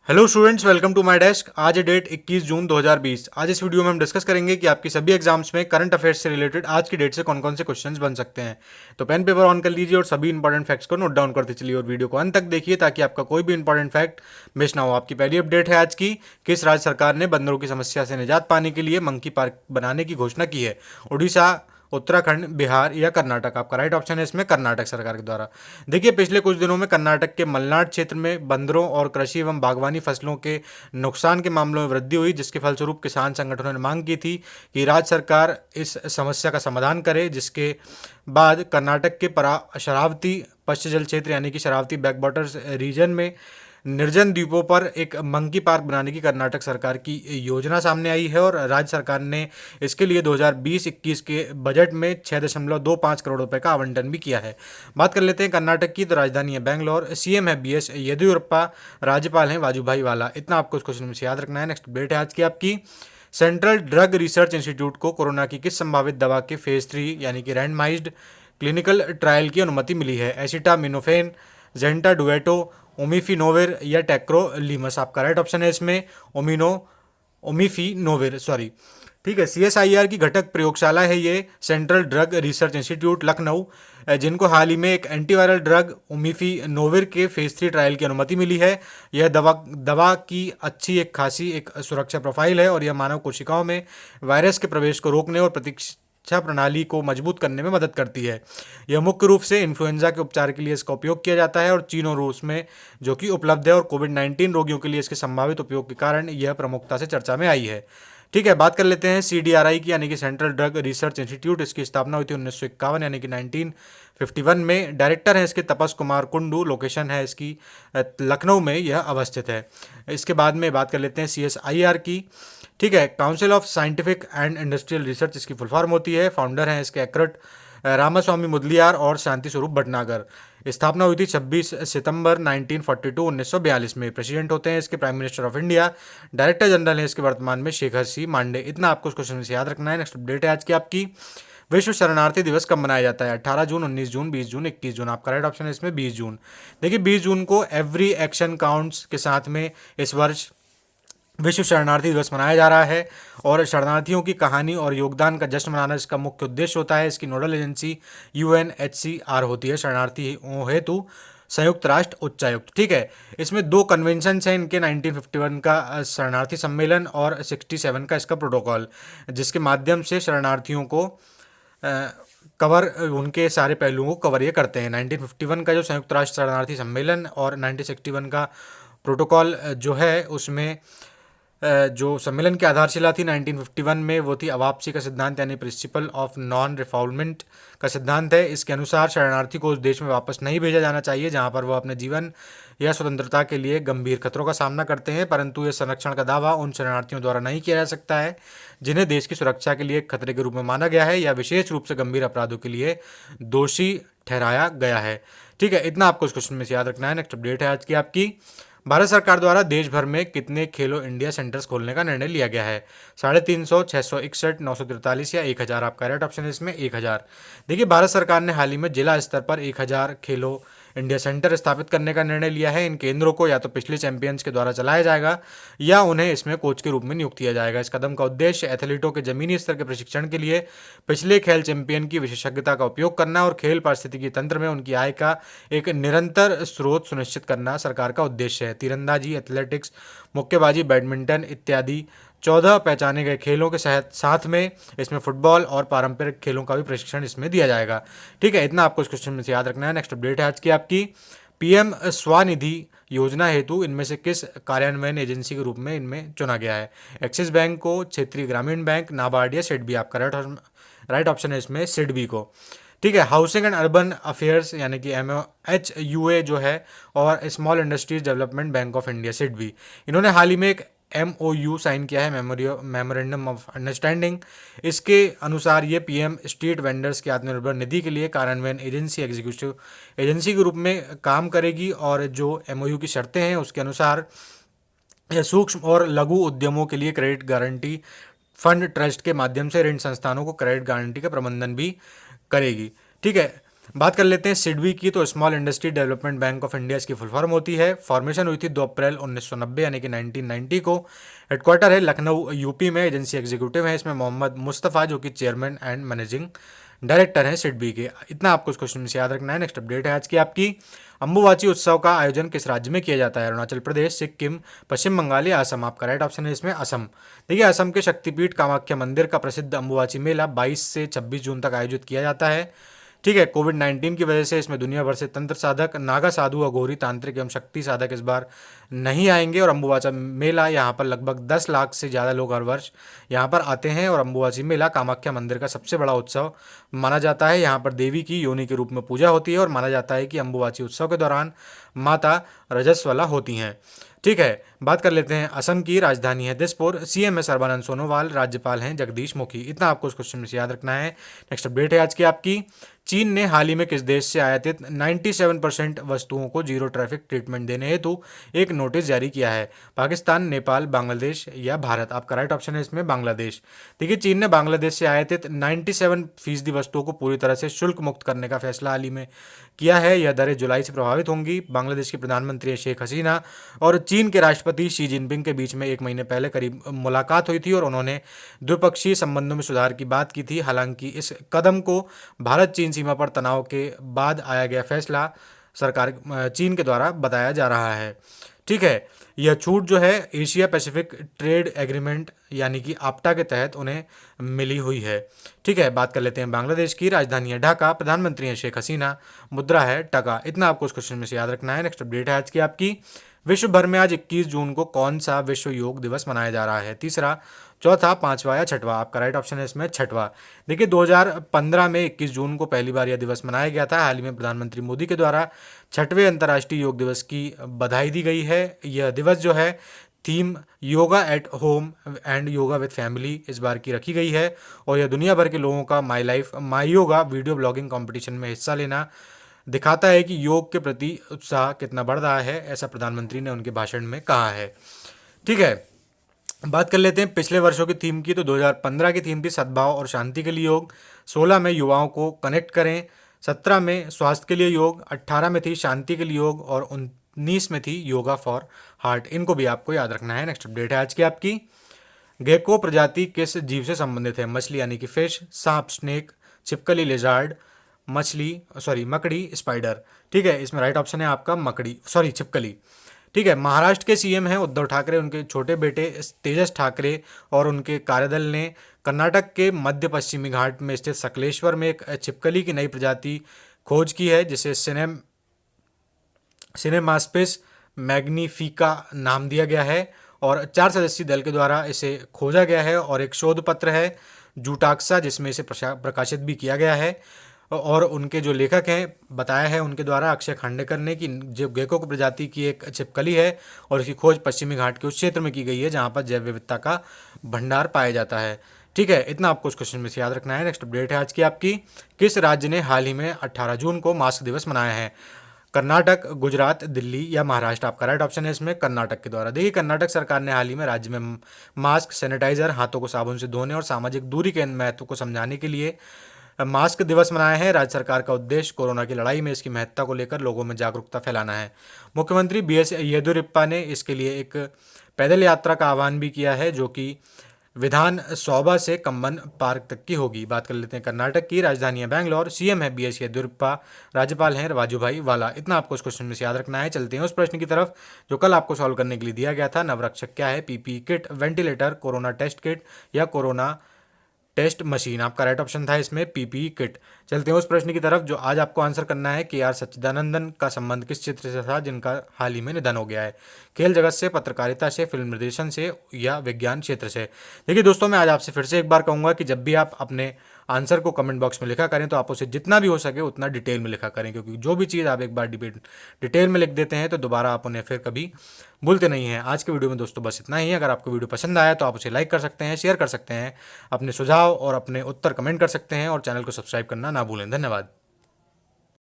Hello students, welcome to my desk. आज है date 21 जून 2020। आज इस वीडियो में हम डिस्कस करेंगे कि आपकी सभी एग्जाम्स में करंट अफेयर्स से रिलेटेड आज की डेट से कौन कौन से क्वेश्चंस बन सकते हैं। तो पेन पेपर ऑन कर लीजिए और सभी इंपॉर्टेंट फैक्ट्स को नोट डाउन करते चलिए और वीडियो को अंत तक देखिए ताकि आपका कोई भी इंपॉर्टेंट फैक्ट मिस ना हो। आपकी पहली अपडेट है आज की। किस राज्य सरकार ने बंदरों की समस्या से निजात पाने के लिए मंकी पार्क बनाने की घोषणा की है? उड़ीसा, उत्तराखंड, बिहार या कर्नाटक? आपका राइट ऑप्शन है इसमें कर्नाटक सरकार के द्वारा। देखिए, पिछले कुछ दिनों में कर्नाटक के मलनाड क्षेत्र में बंदरों और कृषि एवं बागवानी फसलों के नुकसान के मामलों में वृद्धि हुई, जिसके फलस्वरूप किसान संगठनों ने मांग की थी कि राज्य सरकार इस समस्या का समाधान करे। जिसके बाद कर्नाटक के शरावती पश्चिम जल क्षेत्र यानी कि शरावती बैकवाटर्स रीजन में निर्जन द्वीपों पर एक मंकी पार्क बनाने की कर्नाटक सरकार की योजना सामने आई है और राज्य सरकार ने इसके लिए 2020-21 के बजट में 6.25 करोड़ रुपए का आवंटन भी किया है। बात कर लेते हैं कर्नाटक की। तो राजधानी है बेंगलोर, सीएम है बीएस येदियुरप्पा, राज्यपाल हैं वाजूभाई वाला। इतना आपको इस क्वेश्चन में से याद रखना है। नेक्स्ट अपडेट है आज की आपकी। सेंट्रल ड्रग रिसर्च इंस्टीट्यूट को कोरोना की किस संभावित दवा के फेज 3 यानी कि रैंडमाइज्ड क्लिनिकल ट्रायल की अनुमति मिली है? एसिटामिनोफेन, जेंटा डुएटो, ओमिफिनोविर या टेक्रोलीमस? आपका राइट ऑप्शन है इसमें ओमिफिनोविर, सॉरी। ठीक है, सीएसआईआर की घटक प्रयोगशाला है ये central drug research institute Lucknow, जिनको हाल ही में एक एंटीवायरल ड्रग ओमिफिनोविर के फेज 3 ट्रायल की अनुमति मिली है। यह दवा की अच्छी एक खासी एक सुरक्षा प्रोफाइल है और यह मानव कोशिकाओं में वायरस के प्रवेश को रोकने और प्रतिरक्षा प्रणाली को मजबूत करने में मदद करती है। यह मुख्य रूप से इन्फ्लुएंजा के उपचार के लिए इसका उपयोग किया जाता है और चीन और रूस में जो कि उपलब्ध है, और कोविड-19 रोगियों के लिए इसके संभावित उपयोग के कारण यह प्रमुखता से चर्चा में आई है। ठीक है, बात कर लेते हैं सीडीआरआई की यानी कि सेंट्रल ड्रग रिसर्च इंस्टीट्यूट। इसकी स्थापना हुई थी 1951 यानी कि 1951 में। डायरेक्टर है इसके तपस कुमार कुंडू। लोकेशन है इसकी लखनऊ में यह अवस्थित है। इसके बाद में बात कर लेते हैं सीएसआईआर की। ठीक है, council of scientific and industrial research इसकी फुल फॉर्म होती है। फाउंडर हैं इसके एक्रट रामास्वामी मुदलियार और शांति स्वरूप भटनागर। स्थापना हुई थी 26 सितंबर 1942 में। प्रेसिडेंट होते हैं इसके prime minister of India. Director general है इसके वर्तमान में शेखर सी मांडे। इतना आपको इस क्वेश्चन में से याद रखना है। नेक्स्ट अपडेट है आज की आपकी। विश्व शरणार्थी दिवस कब मनाया जाता है? 18 जून, 19 जून, 20 जून, 21 जून? आपका राइट ऑप्शन है इसमें 20 जून। देखिए, 20 जून को एवरी एक्शन काउंट्स के साथ में इस वर्ष विश्व शरणार्थी दिवस मनाया जा रहा है और शरणार्थियों की कहानी और योगदान का जश्न मनाना इसका मुख्य उद्देश्य होता है। इसकी नोडल एजेंसी यूएनएचसीआर होती है, शरणार्थियों हेतु संयुक्त राष्ट्र उच्चायुक्त। ठीक है, इसमें दो कन्वेंशन हैं इनके, 1951 का शरणार्थी सम्मेलन और 67 का इसका प्रोटोकॉल, जिसके माध्यम से शरणार्थियों को कवर उनके सारे पहलुओं को कवर ये करते हैं। 1951 का जो संयुक्त राष्ट्र शरणार्थी सम्मेलन और 1961 का प्रोटोकॉल जो है, उसमें जो सम्मेलन की आधारशिला थी 1951 में वो थी अवापसी का सिद्धांत यानी प्रिंसिपल ऑफ नॉन रिफाउलमेंट का सिद्धांत है। इसके अनुसार शरणार्थी को उस देश में वापस नहीं भेजा जाना चाहिए जहां पर वो अपने जीवन या स्वतंत्रता के लिए गंभीर खतरों का सामना करते हैं, परंतु यह संरक्षण का दावा उन शरणार्थियों द्वारा नहीं किया जा सकता है जिन्हें देश की सुरक्षा के लिए खतरे के रूप में माना गया है या विशेष रूप से गंभीर अपराधों के लिए दोषी ठहराया गया है। ठीक है, इतना आपको इस क्वेश्चन में से याद रखना है। नेक्स्ट अपडेट है आज की आपकी। भारत सरकार द्वारा देश भर में कितने खेलो इंडिया सेंटर्स खोलने का निर्णय लिया गया है? 350, 661, 943 या 1000? आपका राइट ऑप्शन है इसमें 1000। देखिए, भारत सरकार ने हाल ही में जिला स्तर पर 1000 खेलो इंडिया सेंटर स्थापित करने का निर्णय लिया है। इन केंद्रों को या तो पिछले चैंपियंस के द्वारा चलाया जाएगा या उन्हें इसमें कोच के रूप में नियुक्त किया जाएगा। इस कदम का उद्देश्य एथलीटों के जमीनी स्तर के प्रशिक्षण के लिए पिछले खेल चैंपियन की विशेषज्ञता का उपयोग करना और खेल पारिस्थितिकी तंत्र में उनकी आय का एक निरंतर स्रोत सुनिश्चित करना सरकार का उद्देश्य है। तीरंदाजी, एथलेटिक्स, मुक्केबाजी, बैडमिंटन इत्यादि 14 पहचाने गए खेलों के साथ में इसमें फुटबॉल और पारंपरिक खेलों का भी प्रशिक्षण इसमें दिया जाएगा। ठीक है, इतना आपको इस क्वेश्चन में से याद रखना है। नेक्स्ट अपडेट है आज की आपकी। पीएम स्वनिधि योजना हेतु इनमें से किस कार्यान्वयन एजेंसी के रूप में इनमें चुना गया है? एक्सिस बैंक को, क्षेत्रीय ग्रामीण बैंक, नाबार्ड या सिडबी? आपका राइट ऑप्शन है इसमें सिडबी को। ठीक है, हाउसिंग एंड अर्बन अफेयर्स यानी कि MHUA जो है और small industries development bank of India SIDBI, इन्होंने हाल ही में एक MOU साइन किया है, मेमोरेंडम ऑफ अंडरस्टैंडिंग। इसके अनुसार ये पीएम स्ट्रीट वेंडर्स की आत्मनिर्भर निधि के लिए कार्यान्वयन एजेंसी, एग्जीक्यूटिव एजेंसी के रूप में काम करेगी और जो MOU की शर्तें हैं उसके अनुसार यह सूक्ष्म और लघु उद्यमों के लिए क्रेडिट गारंटी फंड ट्रस्ट के माध्यम से ऋण संस्थानों को क्रेडिट गारंटी का प्रबंधन भी करेगी। ठीक है, बात कर लेते हैं सिडबी की, तो small industry development bank of India इसकी फुल फॉर्म होती है। फॉर्मेशन हुई थी 2 अप्रैल 1990 यानी कि 1990 को। हेडक्वार्टर है लखनऊ यूपी में। एजेंसी एग्जीक्यूटिव है इसमें मोहम्मद मुस्तफ़ा, जो कि चेयरमैन एंड मैनेजिंग डायरेक्टर हैं सिडबी के। इतना आपको इस क्वेश्चन में से याद रखना है। नेक्स्ट अपडेट है आज की आपकी, अंबुबाची उत्सव का आयोजन किस राज्य में किया जाता है? अरुणाचल प्रदेश, सिक्किम, पश्चिम बंगाल या असम? आपका राइट ऑप्शन है इसमें असम। देखिए, असम के शक्तिपीठ कामाख्या मंदिर का प्रसिद्ध अंबुबाची मेला 22 से 26 जून तक आयोजित किया जाता है। ठीक है, कोविड-19 की वजह से इसमें दुनिया भर से तंत्र साधक, नागा साधु, अघोरी, तांत्रिक एवं शक्ति साधक इस बार नहीं आएंगे। और अम्बुबाचा मेला यहाँ पर लगभग 10 लाख से ज़्यादा लोग हर वर्ष यहाँ पर आते हैं। और अम्बुबाची मेला कामाख्या मंदिर का सबसे बड़ा उत्सव माना जाता है। यहाँ पर देवी की योनि के रूप में पूजा होती है और माना जाता है कि अम्बुबाची उत्सव के दौरान माता रजस्वला होती हैं। ठीक है, बात कर लेते हैं असम की। राजधानी है दिसपुर। सीएम है सर्बानंद सोनोवाल। राज्यपाल हैं जगदीश मुखी। इतना आपको इस क्वेश्चन में से याद रखना है। नेक्स्ट अपडेट है आज की आपकी, चीन ने हाल ही में किस देश से आयातित 97% वस्तुओं को जीरो ट्रैफिक ट्रीटमेंट देने हेतु एक नोटिस जारी किया है? पाकिस्तान, नेपाल, बांग्लादेश या भारत? आपका राइट ऑप्शन है इसमें बांग्लादेश। देखिए, चीन ने बांग्लादेश से आयातित 97% वस्तुओं को पूरी तरह से शुल्क मुक्त करने का फैसला हाल ही में किया है। यह दरें जुलाई से प्रभावित होंगी। बांग्लादेश की प्रधानमंत्री शेख हसीना और चीन के राष्ट्रपति शी जिनपिंग के बीच में 1 महीने पहले करीब मुलाकात हुई थी और उन्होंने द्विपक्षीय संबंधों में सुधार की बात की थी। हालांकि इस कदम को भारत चीन सीमा पर तनाव के बाद आया गया फैसला सरकार चीन के द्वारा बताया जा रहा है। ठीक है, यह छूट जो है एशिया पैसिफिक ट्रेड एग्रीमेंट यानी कि आप्टा के तहत उन्हें मिली हुई है। ठीक है, बात कर लेते हैं बांग्लादेश की। राजधानी है ढाका। प्रधानमंत्री है शेख हसीना। मुद्रा है टका। इतना आपको उस क्वेश्चन में से याद रखना है। नेक्स्ट अपडेट है आज की आपकी, विश्व भर में आज 21 जून को कौन सा विश्व योग दिवस मनाया जा रहा है? तीसरा, चौथा, पांचवा या छठवा? आपका राइट ऑप्शन है इसमें छठवा। देखिए, 2015 में 21 जून को पहली बार यह दिवस मनाया गया था। हाल ही में प्रधानमंत्री मोदी के द्वारा 6वें अंतर्राष्ट्रीय योग दिवस की बधाई दी गई है। यह दिवस जो है theme yoga at home and yoga with family इस बार की रखी गई है। और यह दुनिया भर के लोगों का my life my yoga video blogging competition में हिस्सा लेना दिखाता है कि योग के प्रति उत्साह कितना बढ़ रहा है, ऐसा प्रधानमंत्री ने उनके भाषण में कहा है। ठीक है, बात कर लेते हैं पिछले वर्षों की थीम की। तो 2015 की थीम थी सद्भाव और शांति के लिए योग। 16 में युवाओं को कनेक्ट करें। 17 में स्वास्थ्य के लिए योग। 18 में थी शांति के लिए योग। और 19 में थी योगा फॉर हार्ट। इनको भी आपको याद रखना है। नेक्स्ट अपडेट है आज की आपकी, गेको प्रजाति किस जीव से संबंधित है? मछली यानी कि फिश, सांप स्नेक, छिपकली लिजार्ड, मकड़ी स्पाइडर। ठीक है, इसमें राइट ऑप्शन है आपका छिपकली। ठीक है, महाराष्ट्र के सीएम हैं उद्धव ठाकरे। उनके छोटे बेटे तेजस ठाकरे और उनके कार्यदल ने कर्नाटक के मध्य पश्चिमी घाट में स्थित सकलेश्वर में एक छिपकली की नई प्रजाति खोज की है, जिसे सिनेमास्पिस मैग्निफिका नाम दिया गया है। और 4 सदस्यीय दल के द्वारा इसे खोजा गया है। और एक शोध पत्र है जूटाक्सा, जिसमें इसे प्रकाशित भी किया गया है। और उनके जो लेखक हैं बताया है उनके द्वारा अक्षय खांडेकर ने कि जो गेको की प्रजाति की एक छिपकली है और इसकी खोज पश्चिमी घाट के उस क्षेत्र में की गई है जहां पर जैव विविधता का भंडार पाया जाता है। ठीक है, इतना आपको उस क्वेश्चन में से याद रखना है। नेक्स्ट अपडेट है आज की आपकी, किस राज्य ने हाल ही में 18 जून को मास्क दिवस मनाया है? कर्नाटक, गुजरात, दिल्ली या महाराष्ट्र? आपका राइट ऑप्शन है इसमें कर्नाटक के द्वारा। देखिए, कर्नाटक सरकार ने हाल ही में राज्य में मास्क, सैनिटाइजर, हाथों को साबुन से धोने और सामाजिक दूरी के महत्व को समझाने के लिए मास्क दिवस मनाया है। राज्य सरकार का उद्देश्य कोरोना की लड़ाई में इसकी महत्ता को लेकर लोगों में जागरूकता फैलाना है। मुख्यमंत्री बीएस येदियुरप्पा ने इसके लिए एक पैदल यात्रा का आह्वान भी किया है, जो कि विधान सौभा से कम्बन पार्क तक की होगी। बात कर लेते हैं कर्नाटक की। राजधानी है बैंगलोर। सीएम है बीएस येदियुरप्पा। राज्यपाल हैं वाजूभाई वाला। इतना आपको इस क्वेश्चन में से याद रखना है। चलते हैं उस प्रश्न की तरफ जो कल आपको सॉल्व करने के लिए दिया गया था। नवरक्षक क्या है? PPE kit, ventilator, corona test kit या कोरोना टेस्ट मशीन? आपका राइट ऑप्शन था इसमें पीपीई किट। चलते हैं उस प्रश्न की तरफ जो आज आपको आंसर करना है। के आर सच्चिदानंदन का संबंध किस क्षेत्र से था जिनका हाल ही में निधन हो गया है? खेल जगत से, पत्रकारिता से, फिल्म निर्देशन से या विज्ञान क्षेत्र से? देखिए दोस्तों, मैं आज आपसे फिर से एक बार कहूँगा कि जब भी आप अपने आंसर को कमेंट बॉक्स में लिखा करें तो आप उसे जितना भी हो सके उतना डिटेल में लिखा करें, क्योंकि जो भी चीज़ आप एक बार डिटेल में लिख देते हैं तो दोबारा आप उन्हें फिर कभी भूलते नहीं हैं। आज के वीडियो में दोस्तों बस इतना ही है। अगर आपको वीडियो पसंद आया तो आप उसे लाइक कर सकते हैं, शेयर कर सकते हैं, अपने सुझाव और अपने उत्तर कमेंट कर सकते हैं और चैनल को सब्सक्राइब करना ना भूलें। धन्यवाद।